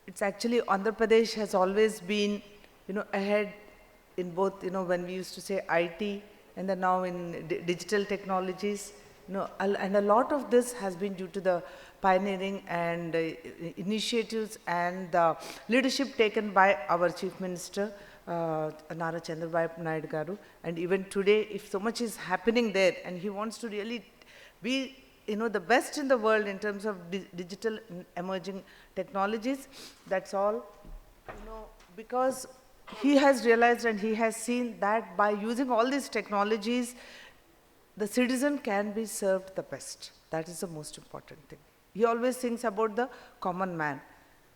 it's actually Andhra Pradesh has always been, ahead in both, when we used to say IT and then now in digital technologies, and a lot of this has been due to the pioneering and initiatives and the leadership taken by our Chief Minister, Nara Chandrababu Naidu Garu. And even today, if so much is happening there, and he wants to really be the best in the world in terms of digital emerging technologies, that's all, because he has realized and he has seen that by using all these technologies, the citizen can be served the best. That is the most important thing. He always thinks about the common man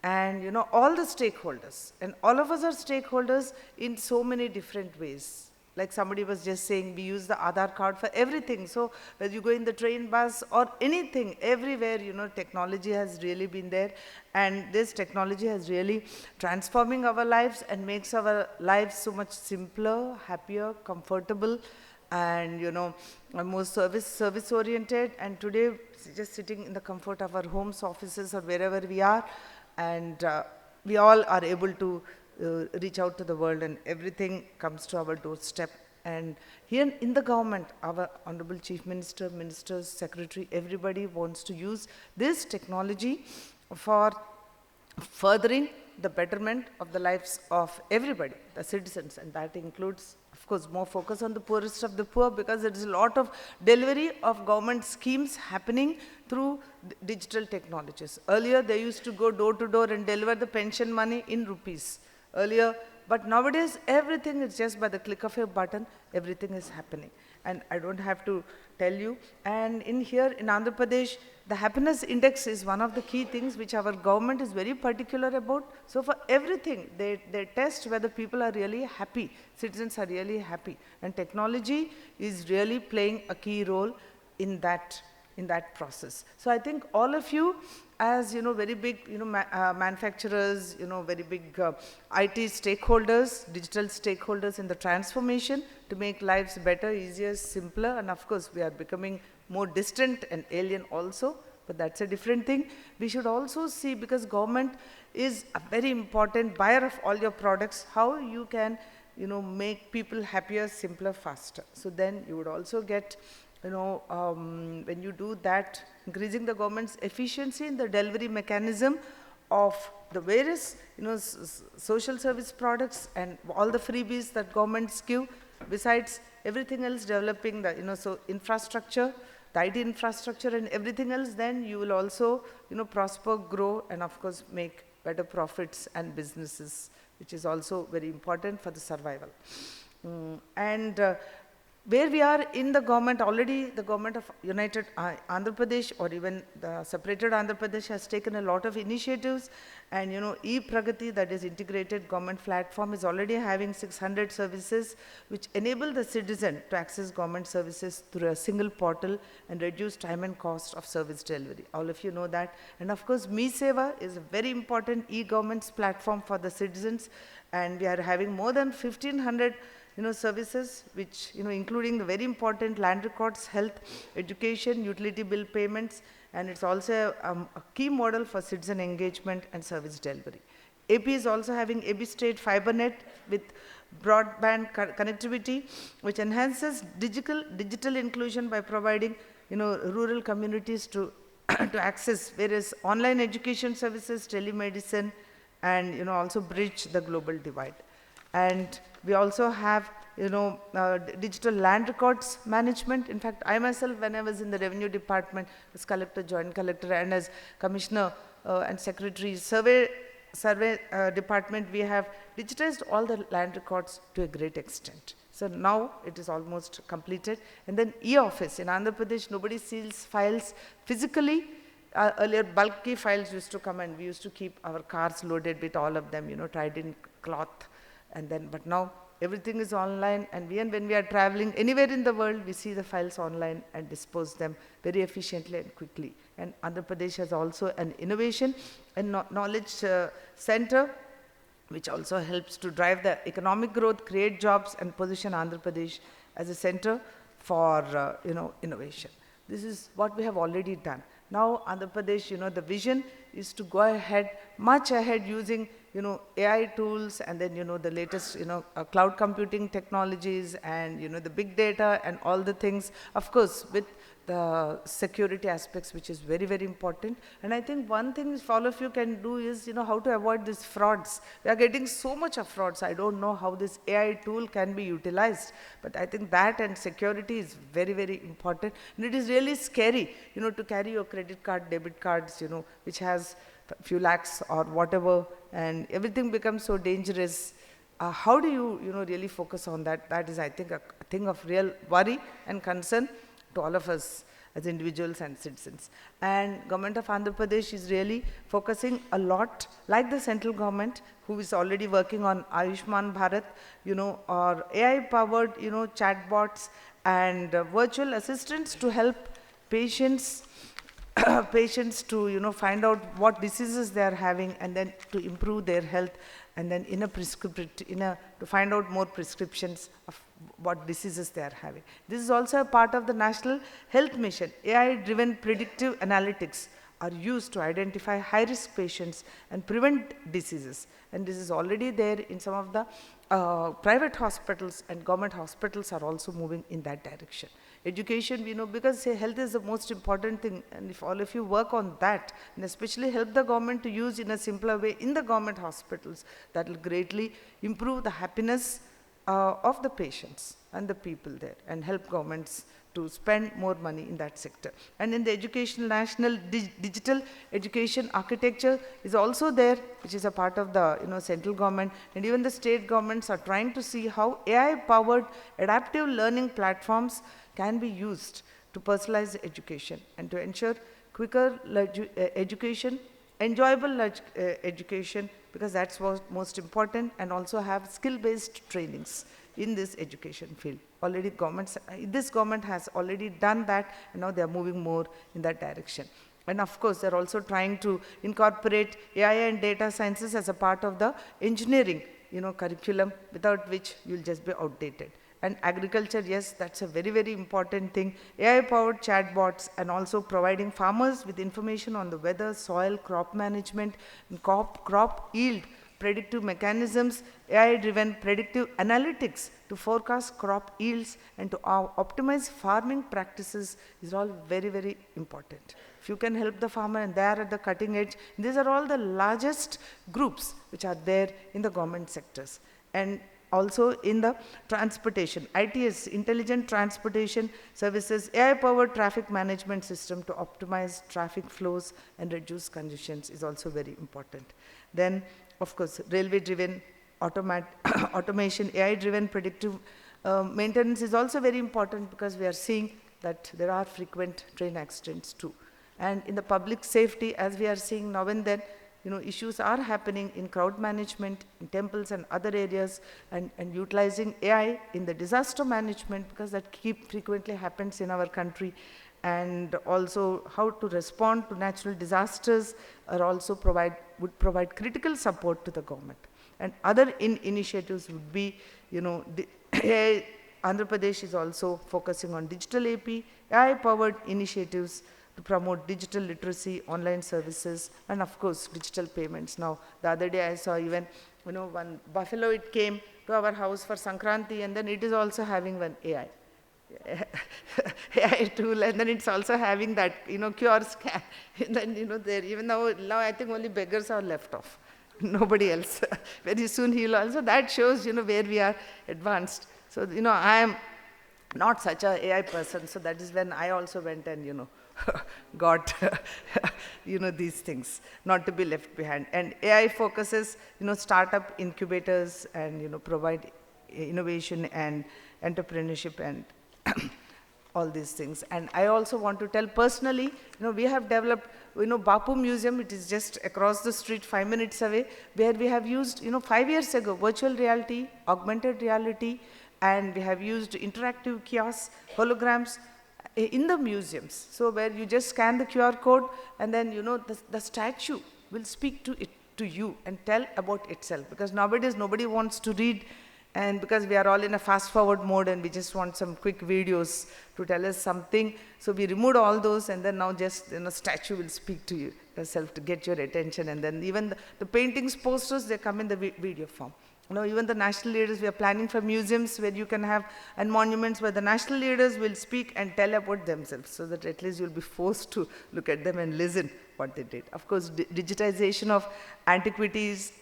and all the stakeholders, and all of us are stakeholders in so many different ways. Like somebody was just saying, we use the Aadhaar card for everything. So whether you go in the train, bus, or anything, everywhere, technology has really been there. And this technology has really transforming our lives and makes our lives so much simpler, happier, comfortable, and more service oriented. And today, just sitting in the comfort of our homes, offices, or wherever we are, and we all are able to reach out to the world, and everything comes to our doorstep. And here in the government, our Honorable Chief Minister, Ministers, Secretary, everybody wants to use this technology for furthering the betterment of the lives of everybody, the citizens, and that includes, of course, more focus on the poorest of the poor, because there is a lot of delivery of government schemes happening through digital technologies. Earlier, they used to go door to door and deliver the pension money in rupees. Earlier, but nowadays everything is just by the click of a button, everything is happening. And I don't have to tell you. And in here in Andhra Pradesh, the happiness index is one of the key things which our government is very particular about. So for everything, they test whether people are really happy, citizens are really happy. And technology is really playing a key role in that process. So I think all of you, as very big manufacturers, very big IT stakeholders, digital stakeholders in the transformation to make lives better, easier, simpler, and of course we are becoming more distant and alien also, but that's a different thing. We should also see, because government is a very important buyer of all your products, how you can make people happier, simpler, faster. So then you would also get when you do that, increasing the government's efficiency in the delivery mechanism of the various, social service products and all the freebies that governments give, besides everything else, developing the, so infrastructure, the IT infrastructure and everything else, then you will also, prosper, grow, and of course make better profits and businesses, which is also very important for the survival. Where we are in the government, already the government of United Andhra Pradesh, or even the separated Andhra Pradesh, has taken a lot of initiatives, and e-Pragati, that is integrated government platform, is already having 600 services which enable the citizen to access government services through a single portal and reduce time and cost of service delivery. All of you know that. And of course, MeSeva is a very important e-government's platform for the citizens, and we are having more than 1,500 services, which, including the very important land records, health, education, utility bill payments, and it's also a key model for citizen engagement and service delivery. AP is also having AB State FiberNet with broadband connectivity, which enhances digital inclusion by providing, rural communities to access various online education services, telemedicine, and, also bridge the global divide. And we also have, digital land records management. In fact, I myself, when I was in the revenue department, as collector, joint collector, and as commissioner and secretary survey department, we have digitized all the land records to a great extent. So now it is almost completed. And then e-office. In Andhra Pradesh, nobody seals files physically. Earlier, bulky files used to come, and we used to keep our cars loaded with all of them, tied in cloth. And then, but now everything is online, and when we are traveling anywhere in the world, we see the files online and dispose them very efficiently and quickly. And Andhra Pradesh has also an innovation and knowledge center, which also helps to drive the economic growth, create jobs, and position Andhra Pradesh as a center for innovation. This is what we have already done. Now Andhra Pradesh, the vision is to go ahead, much ahead, using, AI tools, and then, the latest, cloud computing technologies, and, the big data and all the things, of course, with the security aspects, which is very, very important. And I think one thing all of you can do is, how to avoid these frauds. We are getting so much of frauds. I don't know how this AI tool can be utilized, but I think that and security is very, very important. And it is really scary, to carry your credit card, debit cards, which has a few lakhs or whatever, and everything becomes so dangerous. How do you, really focus on that? That is, I think, a thing of real worry and concern to all of us as individuals and citizens. And government of Andhra Pradesh is really focusing a lot, like the central government, who is already working on Ayushman Bharat, or AI-powered, chatbots and virtual assistants to help patients patients to find out what diseases they are having, and then to improve their health, and then to find out more prescriptions of what diseases they are having. This is also a part of the National Health Mission. AI-driven predictive analytics are used to identify high-risk patients and prevent diseases. And this is already there in some of the private hospitals, and government hospitals are also moving in that direction. Education, because health is the most important thing, and if all of you work on that, and especially help the government to use in a simpler way in the government hospitals, that will greatly improve the happiness of the patients and the people there, and help governments to spend more money in that sector. And in the education, national digital education architecture is also there, which is a part of the central government, and even the state governments are trying to see how AI-powered adaptive learning platforms can be used to personalize education and to ensure quicker education, enjoyable education, because that's what's most important, and also have skill-based trainings in this education field. Already this government has already done that, and now they are moving more in that direction. And of course, they're also trying to incorporate AI and data sciences as a part of the engineering, curriculum, without which you'll just be outdated. And agriculture, yes, that's a very, very important thing. AI-powered chatbots, and also providing farmers with information on the weather, soil, crop management, and crop yield, predictive mechanisms, AI-driven predictive analytics to forecast crop yields and to optimize farming practices is all very, very important. If you can help the farmer and they are at the cutting edge, these are all the largest groups which are there in the government sectors. And also in the transportation, ITS, Intelligent Transportation Services, AI-powered traffic management system to optimize traffic flows and reduce congestions is also very important. Then, of course, railway-driven automation, AI-driven predictive maintenance is also very important, because we are seeing that there are frequent train accidents too. And in the public safety, as we are seeing now and then, issues are happening in crowd management, in temples and other areas, and utilizing AI in the disaster management, because that frequently happens in our country. And also how to respond to natural disasters are also would provide critical support to the government. And other initiatives would be, AI, Andhra Pradesh is also focusing on digital AP, AI-powered initiatives to promote digital literacy, online services, and of course, digital payments. Now, the other day I saw even, one buffalo, it came to our house for Sankranti, and then it is also having one AI. AI tool, and then it's also having that, QR scan. And then, there, even now I think only beggars are left off. Nobody else. Very soon he'll also, that shows, where we are advanced. So, I am not such a AI person, so that is when I also went and, got, these things, not to be left behind. And AI focuses, startup incubators, and, provide innovation and entrepreneurship and all these things. And I also want to tell personally, we have developed, Bapu Museum, it is just across the street, 5 minutes away, where we have used, 5 years ago, virtual reality, augmented reality, and we have used interactive kiosks, holograms in the museums. So where you just scan the QR code, and then, the statue will speak to you and tell about itself. Because nowadays, nobody wants to read, and because we are all in a fast-forward mode and we just want some quick videos to tell us something, so we removed all those, and then now just statue will speak to you. yourself to get your attention. And then even the paintings, posters, they come in the video form. You know, even the national leaders, we are planning for museums where you can have, and monuments where the national leaders will speak and tell about themselves, so that at least you'll be forced to look at them and listen what they did. Of course, digitization of antiquities,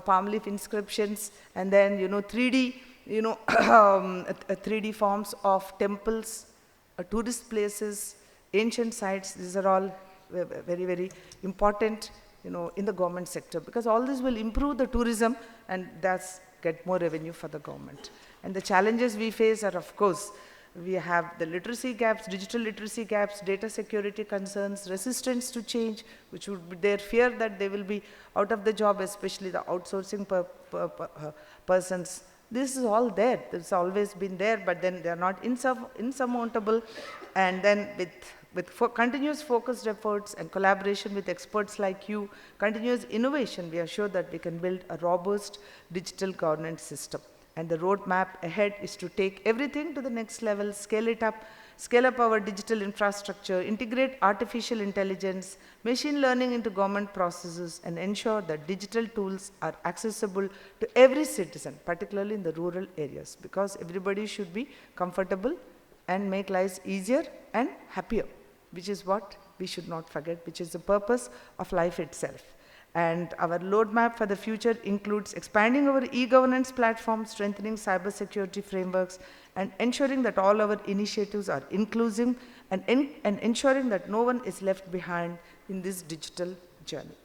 palm leaf inscriptions, and then, you know, 3D, you know, 3D forms of temples, tourist places, ancient sites. These are all very, very important, you know, in the government sector, because all this will improve the tourism and thus get more revenue for the government. And the challenges we face are, of course, we have the literacy gaps, digital literacy gaps, data security concerns, resistance to change, which would be their fear that they will be out of the job, especially the outsourcing persons. This is all there. It's always been there, but then they are not insurmountable. And then with continuous focused efforts and collaboration with experts like you, continuous innovation, we are sure that we can build a robust digital governance system. And the roadmap ahead is to take everything to the next level, scale up our digital infrastructure, integrate artificial intelligence, machine learning into government processes, and ensure that digital tools are accessible to every citizen, particularly in the rural areas, because everybody should be comfortable and make lives easier and happier, which is what we should not forget, which is the purpose of life itself. And our roadmap for the future includes expanding our e-governance platform, strengthening cybersecurity frameworks, and ensuring that all our initiatives are inclusive, and ensuring that no one is left behind in this digital journey.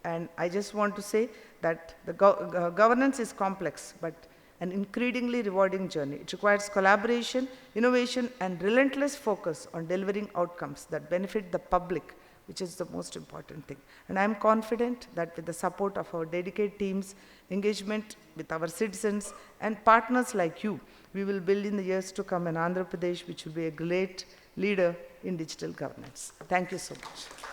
And I just want to say that the governance is complex, but an increasingly rewarding journey. It requires collaboration, innovation, and relentless focus on delivering outcomes that benefit the public, which is the most important thing. And I'm confident that with the support of our dedicated teams, engagement with our citizens, and partners like you, we will build in the years to come an Andhra Pradesh which will be a great leader in digital governance. Thank you so much.